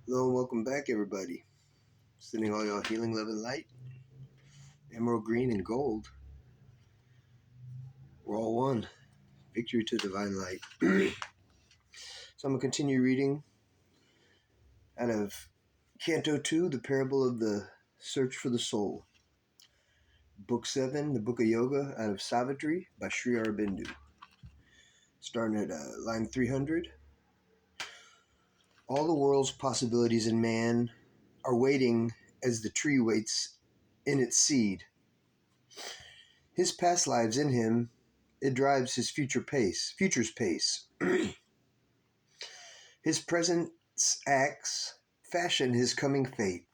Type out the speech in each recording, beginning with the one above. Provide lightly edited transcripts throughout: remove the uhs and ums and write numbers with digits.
Hello and welcome back, everybody. Sending all y'all healing, love, and light. Emerald green and gold. We're all one. Victory to divine light. So I'm going to continue reading out of Canto 2, The Parable of the Search for the Soul. Book 7, The Book of Yoga, out of Savitri by Sri Aurobindo. Starting at line 300. All the world's possibilities in man are waiting as the tree waits in its seed. His past lives in him, it drives his future's pace. His present acts fashion his coming fate.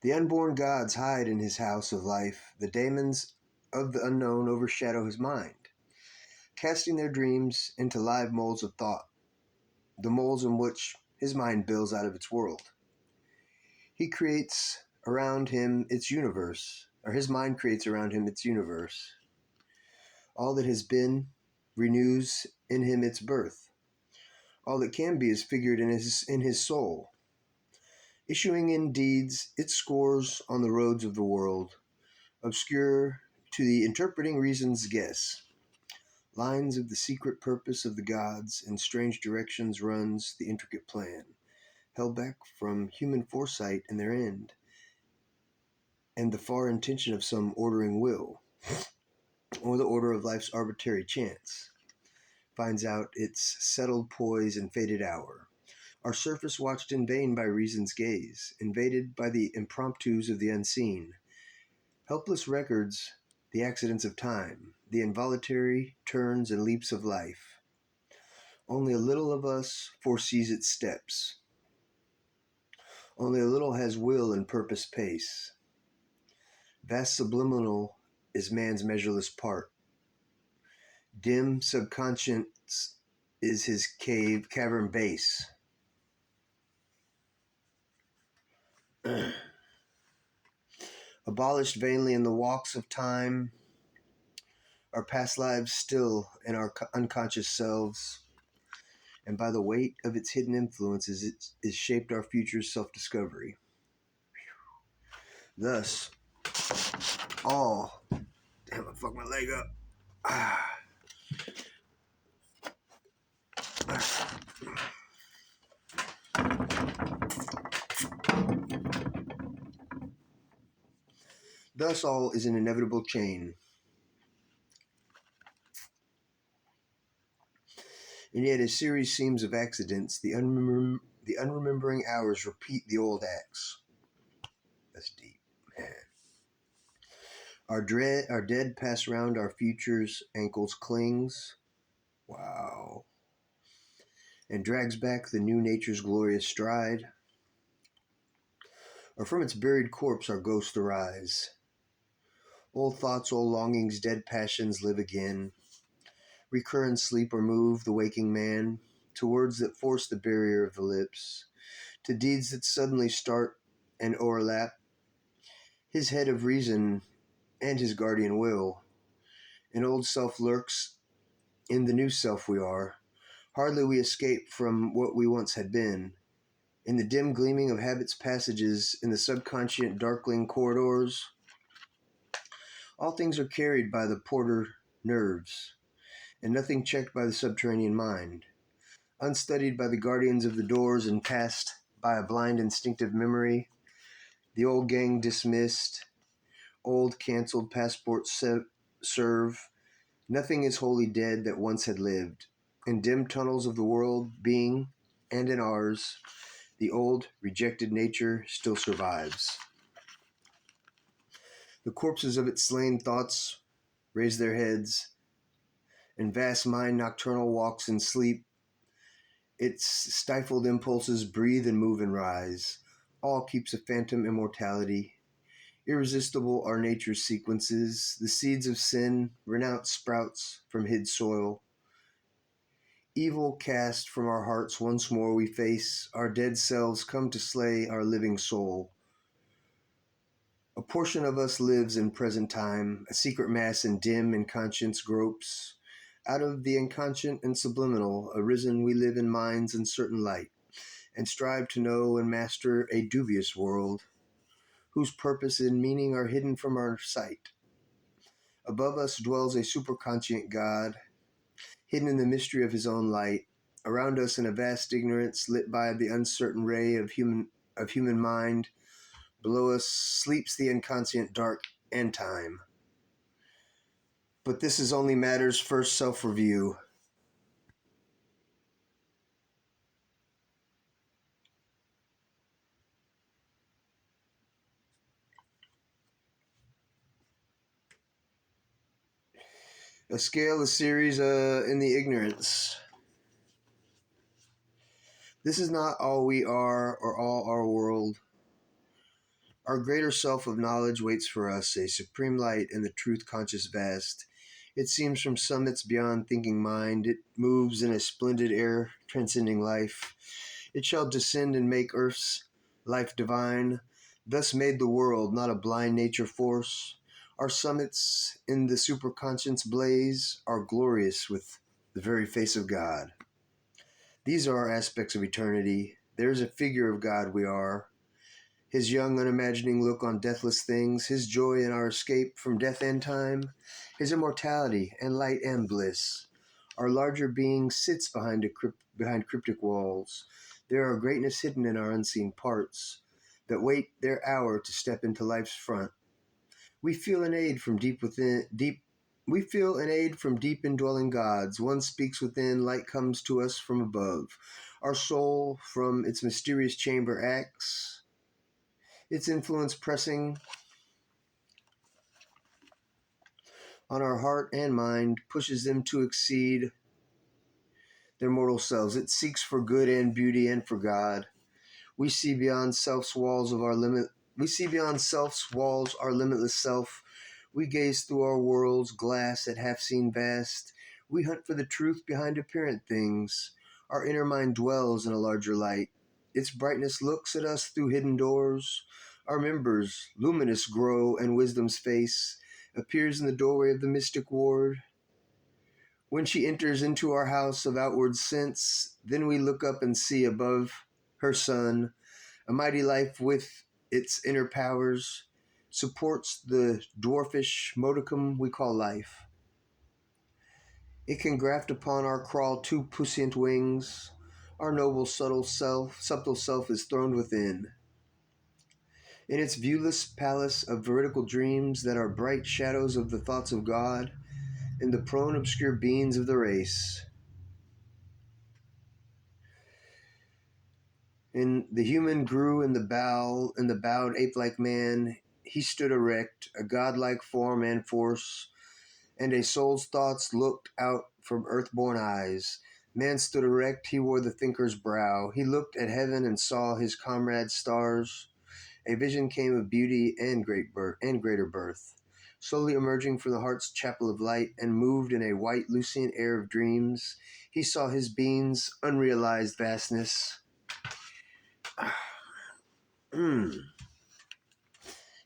The unborn gods hide in his house of life. The daemons of the unknown overshadow his mind, casting their dreams into live molds of thought, the molds in which his mind builds out of its world. He creates around him its universe, or his mind creates around him its universe. All that has been renews in him its birth. All that can be is figured in his soul, issuing in deeds its scores on the roads of the world, obscure to the interpreting reason's guess. Lines of the secret purpose of the gods in strange directions runs the intricate plan, held back from human foresight in their end, and the far intention of some ordering will, or the order of life's arbitrary chance, finds out its settled poise and fated hour. Our surface watched in vain by reason's gaze, invaded by the impromptus of the unseen. Helpless records, the accidents of time, the involuntary turns and leaps of life. Only a little of us foresees its steps. Only a little has will and purpose pace. Vast subliminal is man's measureless part. Dim subconscious is his cavern base. Abolished vainly in the walks of time, our past lives still in our unconscious selves, and by the weight of its hidden influences, it is shaped our future's self-discovery. Thus, all... Damn, I fucked my leg up. Thus, all is an inevitable chain. And yet, a series seems of accidents, the unremembering hours repeat the old acts. That's deep, man. Our dead pass round our future's ankles clings. Wow. And drags back the new nature's glorious stride. Or from its buried corpse our ghosts arise. Old thoughts, old longings, dead passions live again. Recur in sleep or move the waking man to words that force the barrier of the lips, to deeds that suddenly start and overlap his head of reason and his guardian will. An old self lurks in the new self we are. Hardly we escape from what we once had been. In the dim gleaming of habit's passages, in the subconscient darkling corridors, all things are carried by the porter nerves, and nothing checked by the subterranean mind, unstudied by the guardians of the doors and passed by a blind instinctive memory, the old gang dismissed, old cancelled passports serve. Nothing is wholly dead that once had lived. In dim tunnels of the world being, and in ours, the old rejected nature still survives. The corpses of its slain thoughts raise their heads, and vast mind nocturnal walks in sleep. Its stifled impulses breathe and move and rise. All keeps a phantom immortality. Irresistible are nature's sequences. The seeds of sin, renounced sprouts from hid soil. Evil cast from our hearts once more we face. Our dead selves come to slay our living soul. A portion of us lives in present time, a secret mass in dim and conscience gropes. Out of the inconscient and subliminal, arisen we live in mind's uncertain light. and strive to know and master a dubious world, whose purpose and meaning are hidden from our sight. Above us dwells a superconscient God, hidden in the mystery of his own light. Around us in a vast ignorance lit by the uncertain ray of human mind. Below us sleeps the inconscient dark and time. But this is only matter's first self-review. A scale, a series in the ignorance. This is not all we are or all our world. Our greater self of knowledge waits for us, a supreme light in the truth conscious vast. It seems from summits beyond thinking mind, it moves in a splendid air transcending life. It shall descend and make earth's life divine, thus made the world, not a blind nature force. Our summits in the superconscience blaze are glorious with the very face of God. These are our aspects of eternity. There is a figure of God we are. His young, unimagining look on deathless things, his joy in our escape from death and time, his immortality and light and bliss. Our larger being sits behind cryptic walls. There are greatness hidden in our unseen parts that wait their hour to step into life's front. We feel an aid from we feel an aid from deep indwelling gods. One speaks within, light comes to us from above. Our soul from its mysterious chamber acts, its influence pressing on our heart and mind, pushes them to exceed their mortal selves. It seeks for good and beauty and for God. We see beyond self's walls of our limit. We see beyond self's walls our limitless self. We gaze through our world's glass at half-seen vast. We hunt for the truth behind apparent things. Our inner mind dwells in a larger light. Its brightness looks at us through hidden doors. Our members, luminous, grow, and wisdom's face appears in the doorway of the mystic ward. When she enters into our house of outward sense, then we look up and see above her sun a mighty life with its inner powers supports the dwarfish modicum we call life. It can graft upon our crawl two puissant wings. Our noble subtle self is throned within. In its viewless palace of veridical dreams that are bright shadows of the thoughts of God, in the prone obscure beings of the race. And the human grew in the bowed ape-like man. He stood erect, a godlike form and force, and a soul's thoughts looked out from earth-born eyes. Man stood erect, he wore the thinker's brow. He looked at heaven and saw his comrades' stars. A vision came of beauty and greater birth, slowly emerging from the heart's chapel of light, and moved in a white Lucian air of dreams. He saw his being's unrealized vastness.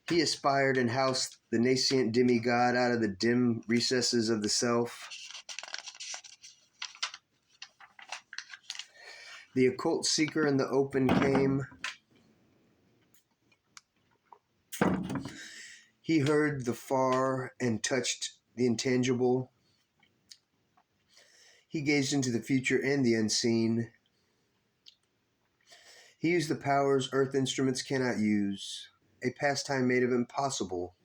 He aspired and housed the nascent demigod out of the dim recesses of the self. The occult seeker in the open came. He heard the far and touched the intangible. He gazed into the future and the unseen. He used the powers earth instruments cannot use, a pastime made of impossible.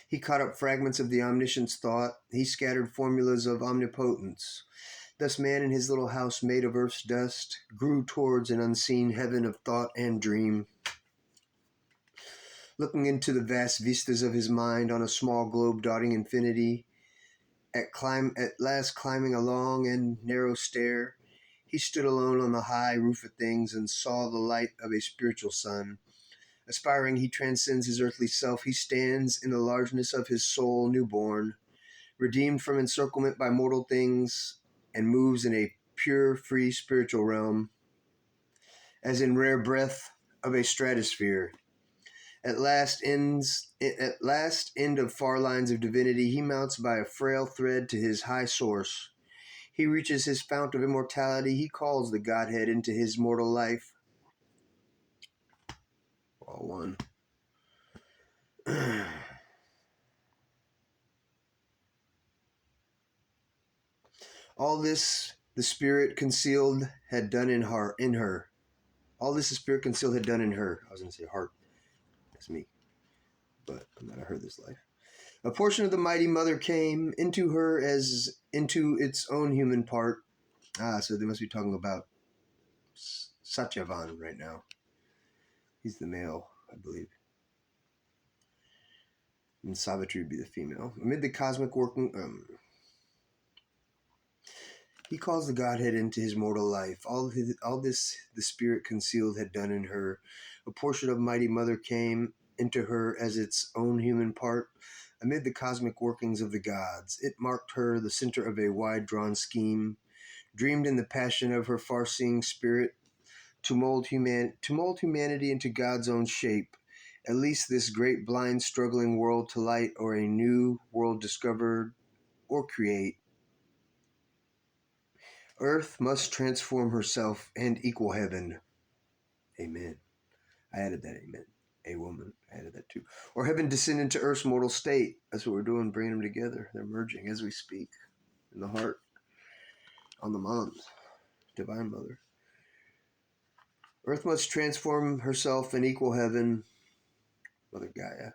He caught up fragments of the omniscient's thought. He scattered formulas of omnipotence. Thus man in his little house made of earth's dust grew towards an unseen heaven of thought and dream. Looking into the vast vistas of his mind on a small globe dotting infinity, at last climbing a long and narrow stair, he stood alone on the high roof of things and saw the light of a spiritual sun. Aspiring, he transcends his earthly self. He stands in the largeness of his soul newborn, redeemed from encirclement by mortal things, and moves in a pure, free spiritual realm, as in rare breath of a stratosphere. At last end of far lines of divinity, he mounts by a frail thread to his high source. He reaches his fount of immortality. He calls the Godhead into his mortal life. All one. All this the Spirit concealed had done in her. All this the Spirit concealed had done in her. I was going to say heart. That's me. But I'm not a her this life. A portion of the mighty mother came into her as into its own human part. So they must be talking about Satyavan right now. He's the male, I believe. And Savitri would be the female. Amid the cosmic working, he calls the Godhead into his mortal life. All this the Spirit concealed had done in her. A portion of mighty mother came into her as its own human part. Amid the cosmic workings of the gods, it marked her the center of a wide-drawn scheme, dreamed in the passion of her far-seeing spirit, to mold humanity into God's own shape, at least this great blind struggling world to light, or a new world discovered or create. Earth must transform herself and equal heaven. Amen. I added that, amen. A woman, I added that too. Or heaven descend into Earth's mortal state. That's what we're doing, bringing them together. They're merging as we speak. In the heart, on the moms, Divine Mother. Earth must transform herself and equal heaven, Mother Gaia.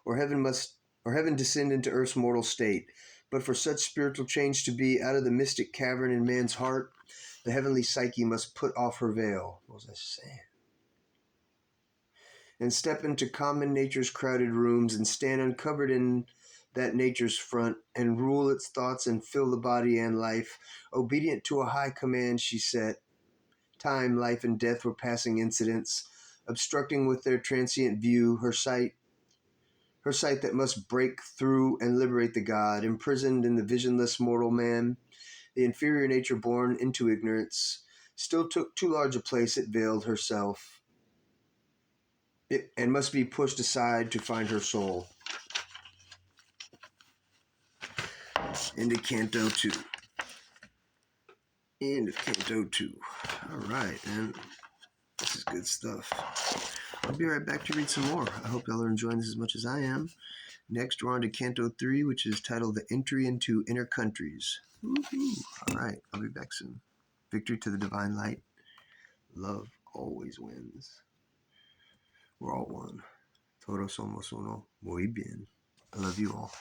Or heaven descend into Earth's mortal state. But for such spiritual change to be out of the mystic cavern in man's heart, the heavenly psyche must put off her veil. What was I saying? And step into common nature's crowded rooms and stand uncovered in that nature's front and rule its thoughts and fill the body and life. Obedient to a high command she set. Time, life, and death were passing incidents, obstructing with their transient view her sight that must break through and liberate the God, imprisoned in the visionless mortal man. The inferior nature born into ignorance still took too large a place it veiled herself, and must be pushed aside to find her soul. Into Canto 2. End of Canto 2. All right, man. This is good stuff. I'll be right back to read some more. I hope y'all are enjoying this as much as I am. Next, we're on to Canto 3, which is titled The Entry into Inner Countries. Woo-hoo. All right, I'll be back soon. Victory to the divine light. Love always wins. We're all one. Todos somos uno. Muy bien. I love you all.